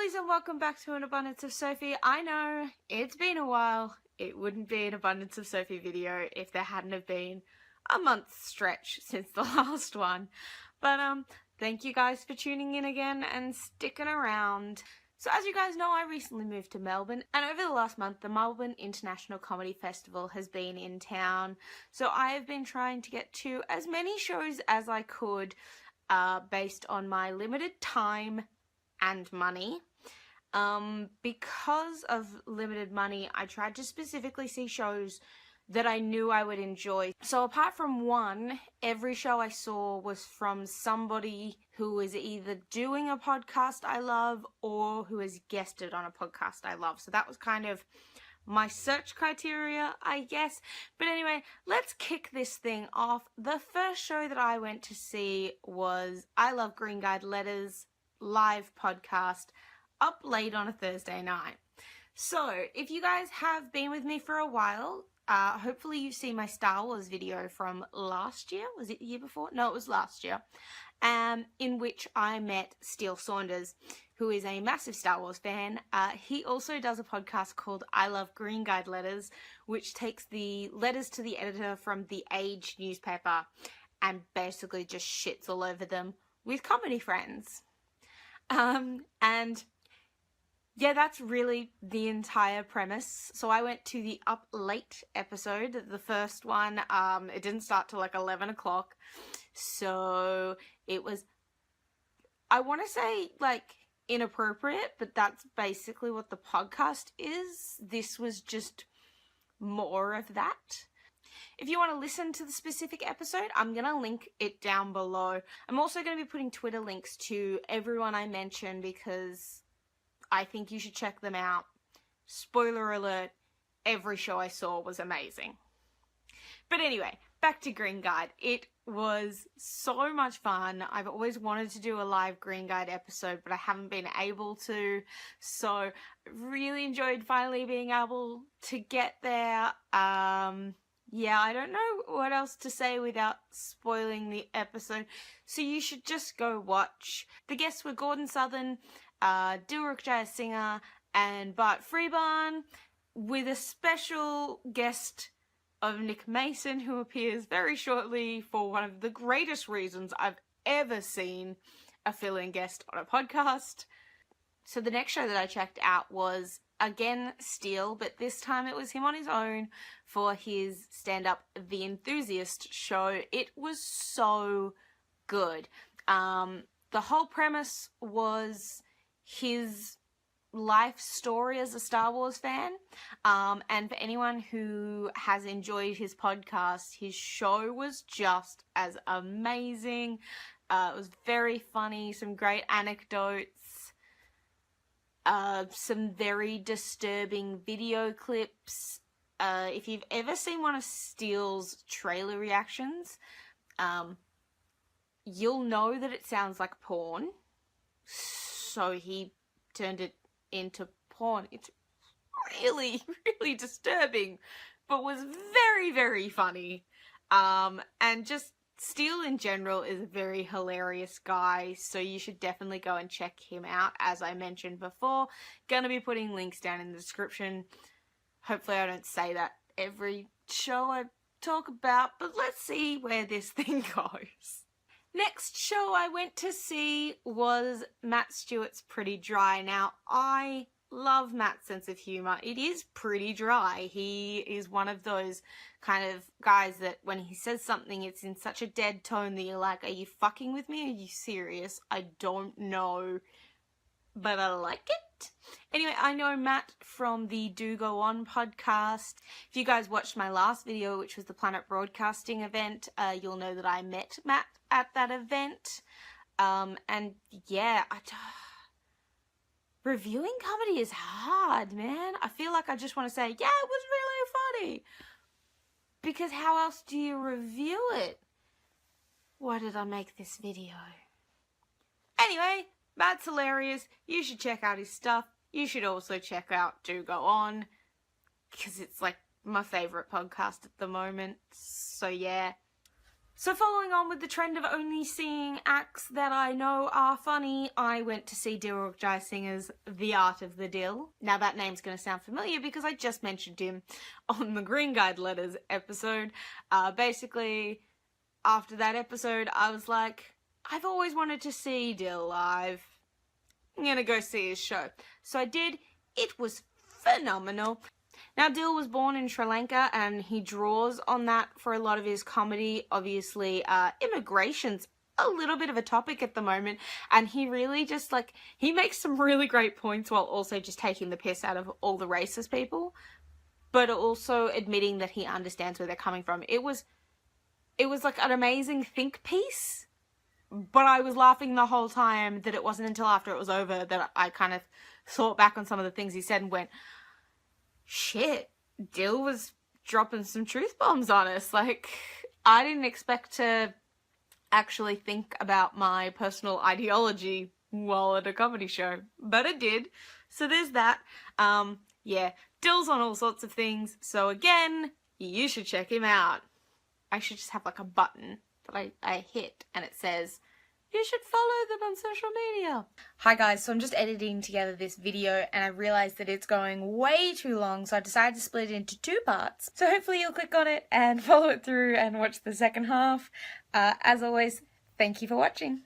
lovelies, and welcome back to An Abundance of Sophie. I know, it's been a while. It wouldn't be an Abundance of Sophie video if there hadn't have been a month's stretch since the last one. But thank you guys for tuning in again and sticking around. So as you guys know, I recently moved to Melbourne, and over the last month the Melbourne International Comedy Festival has been in town. So I have been trying to get to as many shows as I could based on my limited time and money. Because of limited money, I tried to specifically see shows that I knew I would enjoy. So apart from one, every show I saw was from somebody who is either doing a podcast I love or who has guested on a podcast I love. So that was kind of my search criteria, I guess. But anyway, let's kick this thing off. The first show that I went to see was I Love Green Guide Letters live podcast up late on a Thursday night. So if you guys have been with me for a while, hopefully you've seen my Star Wars video from last year. Was it the year before? No, it was last year. In which I met Steele Saunders, who is a massive Star Wars fan. He also does a podcast called I Love Green Guide Letters, which takes the letters to the editor from the Age newspaper and basically just shits all over them with comedy friends. And yeah, that's really the entire premise. So I went to the Up Late episode, the first one. It didn't start till like 11 o'clock. So it was, I want to say like inappropriate, but that's basically what the podcast is. This was just more of that. If you want to listen to the specific episode, I'm going to link it down below. I'm also going to be putting Twitter links to everyone I mentioned because I think you should check them out. Spoiler alert, every show I saw was amazing. But anyway, back to Green Guide. It was so much fun. I've always wanted to do a live Green Guide episode, but I haven't been able to. So really enjoyed finally being able to get there. Yeah, I don't know what else to say without spoiling the episode. So you should just go watch. The guests were Gordon Southern, Dilruk Jayasinghe, and Bart Freebarn, with a special guest of Nick Mason, who appears very shortly for one of the greatest reasons I've ever seen a fill-in guest on a podcast. So the next show that I checked out was, again, Steele, but this time it was him on his own for his stand-up The Enthusiast show. It was so good. The whole premise was his life story as a Star Wars fan, and for anyone who has enjoyed his podcast, his show was just as amazing. It was very funny, some great anecdotes, some very disturbing video clips. If you've ever seen one of Steele's trailer reactions, you'll know that it sounds like porn. So he turned it into porn. It's really, really disturbing, but was very, very funny. And just Steele in general is a very hilarious guy, so you should definitely go and check him out. As I mentioned before, gonna be putting links down in the description. Hopefully I don't say that every show I talk about, but let's see where this thing goes. Next show I went to see was Matt Stewart's Pretty Dry. Now, I love Matt's sense of humour. It is pretty dry. He is one of those kind of guys that when he says something, it's in such a dead tone that you're like, are you fucking with me? Are you serious? I don't know, but I like it. Anyway, I know Matt from the Do Go On podcast. If you guys watched my last video, which was the Planet Broadcasting event, you'll know that I met Matt at that event. And yeah, reviewing comedy is hard, man. I feel like I just want to say, yeah, it was really funny. Because how else do you review it? Why did I make this video? Anyway, Matt's hilarious. You should check out his stuff. You should also check out Do Go On, because it's like my favourite podcast at the moment. So yeah. So following on with the trend of only seeing acts that I know are funny, I went to see Dilruk Jai Singh's The Art of the Dil. Now that name's going to sound familiar because I just mentioned him on the Green Guide Letters episode. Basically, after that episode, I was like, I've always wanted to see Dil live. I'm going to go see his show. So I did. It was phenomenal. Now, Dil was born in Sri Lanka and he draws on that for a lot of his comedy. Obviously, immigration's a little bit of a topic at the moment, and he really just, like, he makes some really great points while also just taking the piss out of all the racist people, but also admitting that he understands where they're coming from. It was like an amazing think piece, but I was laughing the whole time that it wasn't until after it was over that I kind of thought back on some of the things he said and went, shit, Dil was dropping some truth bombs on us. Like, I didn't expect to actually think about my personal ideology while at a comedy show, but it did. So there's that. Yeah, Dil's on all sorts of things. So again, you should check him out. I should just have like a button that I hit and it says, you should follow them on social media. Hi guys, so I'm just editing together this video and I realized that it's going way too long, so I decided to split it into 2 parts. So hopefully you'll click on it and follow it through and watch the second half. As always, thank you for watching.